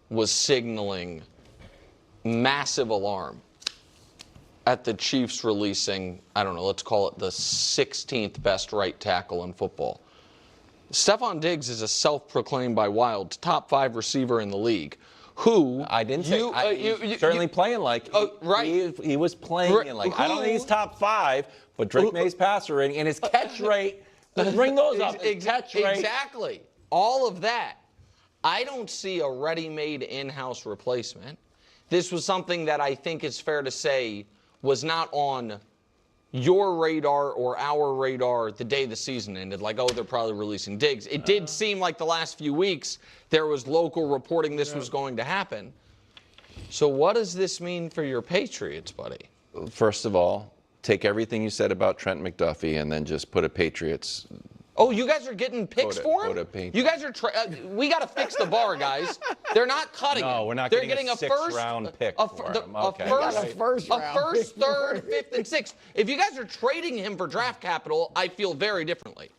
was signaling massive alarm at the Chiefs releasing, I don't know, let's call it the 16th best right tackle in football. Stefon Diggs is a self-proclaimed by Wild top 5 receiver in the league. Who I didn't say he's certainly playing like right. He was playing in like I don't think he's top 5, but Drake May's passer rating and his catch rate. Let's bring those up. Catch rate. Exactly. All of that. I don't see a ready-made in-house replacement. This was something that I think is fair to say was not on your radar or our radar the day the season ended. Like, oh, they're probably releasing Diggs. It did seem like the last few weeks there was local reporting this was going to happen. So what does this mean for your Patriots, buddy? First of all, take everything you said about Trent McDuffie and then just put a Patriots. Oh, you guys are getting picks for him? You guys are we got to fix the bar, guys. They're not cutting it. No, we're not getting a sixth-round pick for him. Okay. A first, third, fifth, and sixth. If you guys are trading him for draft capital, I feel very differently.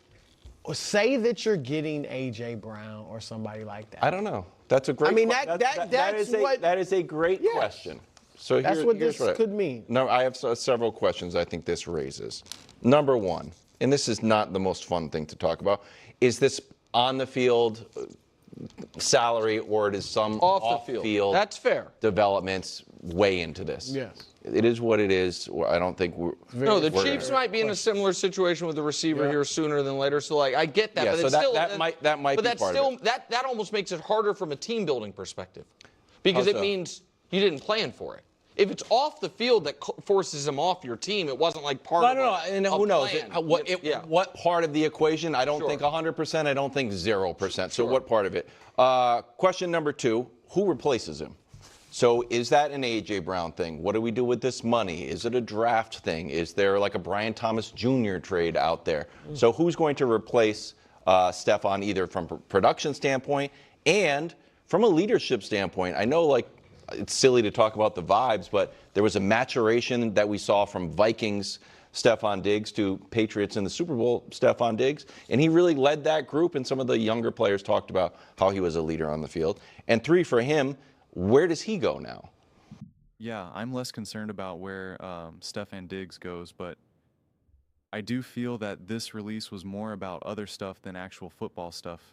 Say that you're getting A.J. Brown or somebody like that. I don't know. That's a great. I mean, that is a great question. So that's what this could mean. No, I have several questions I think this raises. Number one, and this is not the most fun thing to talk about, is this on the field salary or it is some off the field that's fair developments weigh into this? Yes. It is what it is. I don't think we're. No, the Chiefs might be in a similar situation with the receiver here sooner than later. So, like, I get that, but so it's still that might be part of it. That almost makes it harder from a team building perspective, because it means you didn't plan for it. If it's off the field that forces him off your team, it wasn't like part of and who knows what part of the equation? I don't think 100%. I don't think 0%. So what part of it? Question number 2: who replaces him? So is that an A.J. Brown thing? What do we do with this money? Is it a draft thing? Is there like a Brian Thomas Jr. trade out there? So who's going to replace Stefon either from a production standpoint and from a leadership standpoint? I know, like, it's silly to talk about the vibes, but there was a maturation that we saw from Vikings Stefon Diggs to Patriots in the Super Bowl Stefon Diggs, and he really led that group, and some of the younger players talked about how he was a leader on the field. And 3, for him, where does he go now? Yeah, I'm less concerned about where Stefon Diggs goes, but I do feel that this release was more about other stuff than actual football stuff.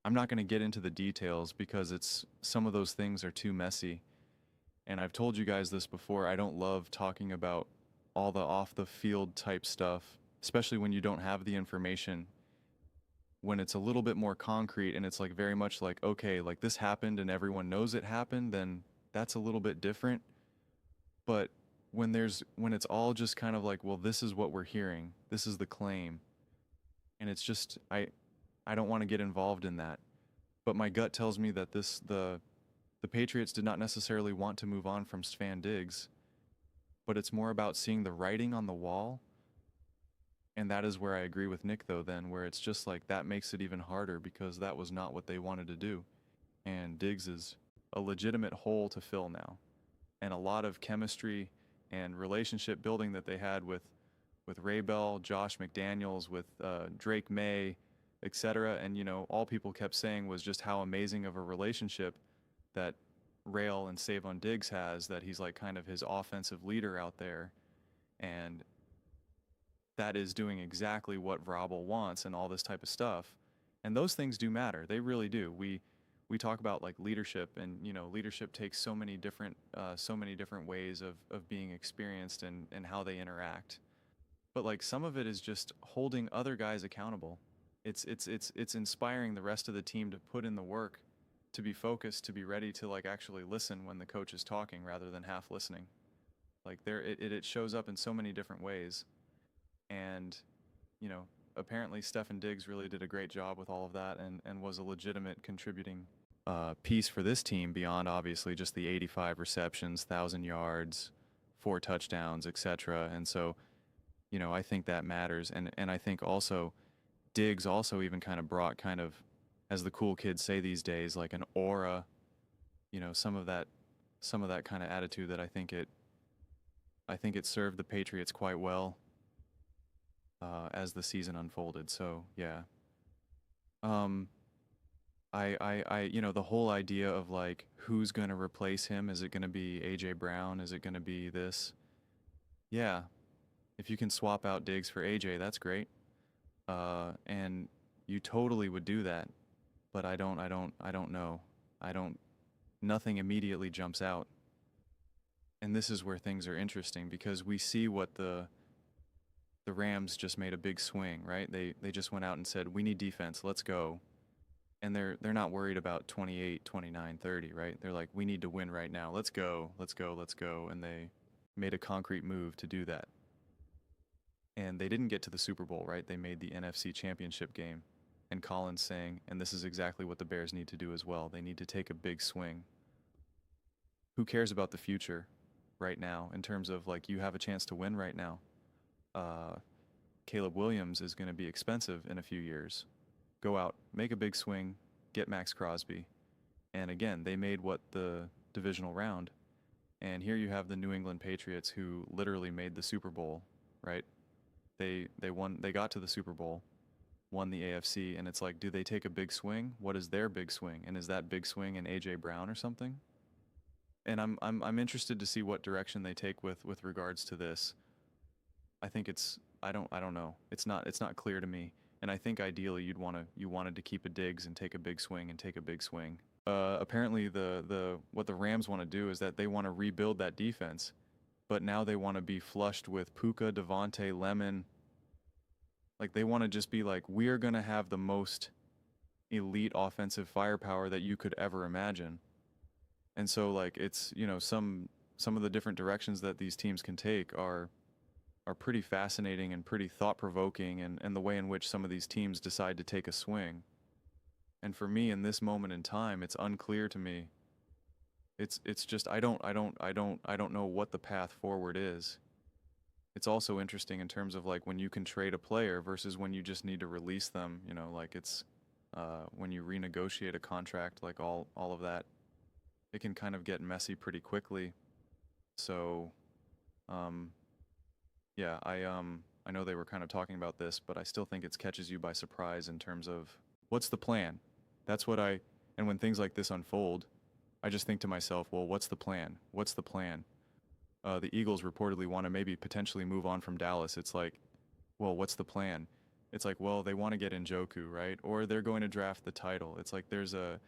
I'm not going to get into the details because some of those things are too messy. And I've told you guys this before, I don't love talking about all the off-the-field type stuff, especially when you don't have the information. When it's a little bit more concrete and it's like very much like, okay, like this happened and everyone knows it happened, then that's a little bit different. But when it's all just kind of like, well, this is what we're hearing, this is the claim, and it's just, I don't want to get involved in that. But my gut tells me that the Patriots did not necessarily want to move on from Stefon Diggs, but it's more about seeing the writing on the wall. And that is where I agree with Nick, though, then, where it's just like that makes it even harder because that was not what they wanted to do. And Diggs is a legitimate hole to fill now. And a lot of chemistry and relationship building that they had with Ray Bell, Josh McDaniels, with Drake May, etc. And, all people kept saying was just how amazing of a relationship that Rail and Stefon Diggs has, that he's like kind of his offensive leader out there. And that is doing exactly what Vrabel wants and all this type of stuff. And those things do matter. They really do. We talk about like leadership, and leadership takes so many different ways of being experienced and how they interact. But like some of it is just holding other guys accountable. It's inspiring the rest of the team to put in the work, to be focused, to be ready to like actually listen when the coach is talking rather than half listening. Like it shows up in so many different ways. And, apparently Stefon Diggs really did a great job with all of that and was a legitimate contributing piece for this team beyond obviously just the 85 receptions, 1,000 yards, 4 touchdowns, etc. And so, I think that matters. And I think also Diggs also even kind of brought kind of, as the cool kids say these days, like an aura, some of that kind of attitude that I think it served the Patriots quite well. As the season unfolded. So, yeah. the whole idea of like who's going to replace him. Is it going to be AJ Brown? Is it going to be this? Yeah, if you can swap out Diggs for AJ, that's great. And you totally would do that. But I don't know. Nothing immediately jumps out. And this is where things are interesting because we see what the Rams just made a big swing, right? They just went out and said, "We need defense. Let's go." And they're not worried about 28, 29, 30, right? They're like, "We need to win right now. Let's go. Let's go. Let's go." And they made a concrete move to do that. And they didn't get to the Super Bowl, right? They made the NFC Championship game. And Colin's saying, and this is exactly what the Bears need to do as well. They need to take a big swing. Who cares about the future right now in terms of like you have a chance to win right now? Caleb Williams is going to be expensive in a few years. Go out, make a big swing, get Max Crosby. And again, they made what the divisional round. And here you have the New England Patriots who literally made the Super Bowl, right? They got to the Super Bowl, won the AFC, and it's like, do they take a big swing? What is their big swing? And is that big swing in AJ Brown or something? And I'm interested to see what direction they take with regards to this. I think I don't know. It's not clear to me. And I think ideally you wanted to keep a Diggs and take a big swing and take a big swing. Apparently what the Rams want to do is that they want to rebuild that defense, but now they want to be flushed with Puka, Devontae, Lemon. Like they want to just be like, we are going to have the most elite offensive firepower that you could ever imagine. And so like it's, some of the different directions that these teams can take are pretty fascinating and pretty thought-provoking, and the way in which some of these teams decide to take a swing. And for me in this moment in time, it's unclear to me. It's just I don't know what the path forward is. It's also interesting in terms of like when you can trade a player versus when you just need to release them, like it's when you renegotiate a contract, like all of that, it can kind of get messy pretty quickly. So yeah, I know they were kind of talking about this, but I still think it catches you by surprise in terms of what's the plan? And when things like this unfold, I just think to myself, well, what's the plan? What's the plan? The Eagles reportedly want to maybe potentially move on from Dallas. It's like, well, what's the plan? It's like, well, they want to get Njoku, right? Or they're going to draft the title. It's like there's a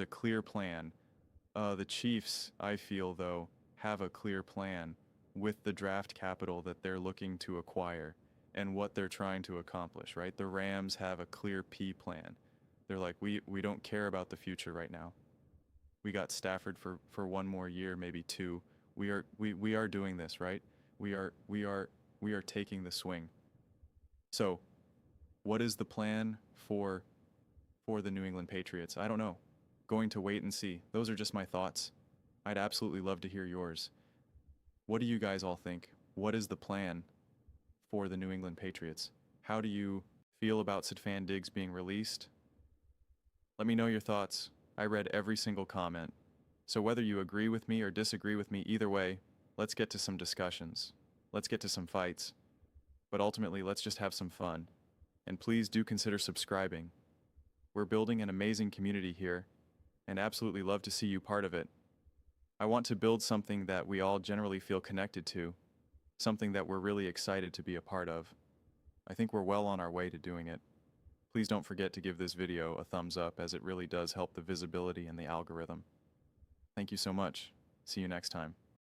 clear plan. The Chiefs, I feel, though, have a clear plan with the draft capital that they're looking to acquire and what they're trying to accomplish, right? The Rams have a clear P plan. They're like, we don't care about the future right now. We got Stafford for one more year, maybe two. We are doing this, right? We are taking the swing. So, what is the plan for the New England Patriots? I don't know. Going to wait and see. Those are just my thoughts. I'd absolutely love to hear yours. What do you guys all think? What is the plan for the New England Patriots? How do you feel about Stefon Diggs being released? Let me know your thoughts. I read every single comment. So whether you agree with me or disagree with me, either way, let's get to some discussions. Let's get to some fights. But ultimately, let's just have some fun. And please do consider subscribing. We're building an amazing community here, and absolutely love to see you part of it. I want to build something that we all generally feel connected to, something that we're really excited to be a part of. I think we're well on our way to doing it. Please don't forget to give this video a thumbs up, as it really does help the visibility and the algorithm. Thank you so much. See you next time.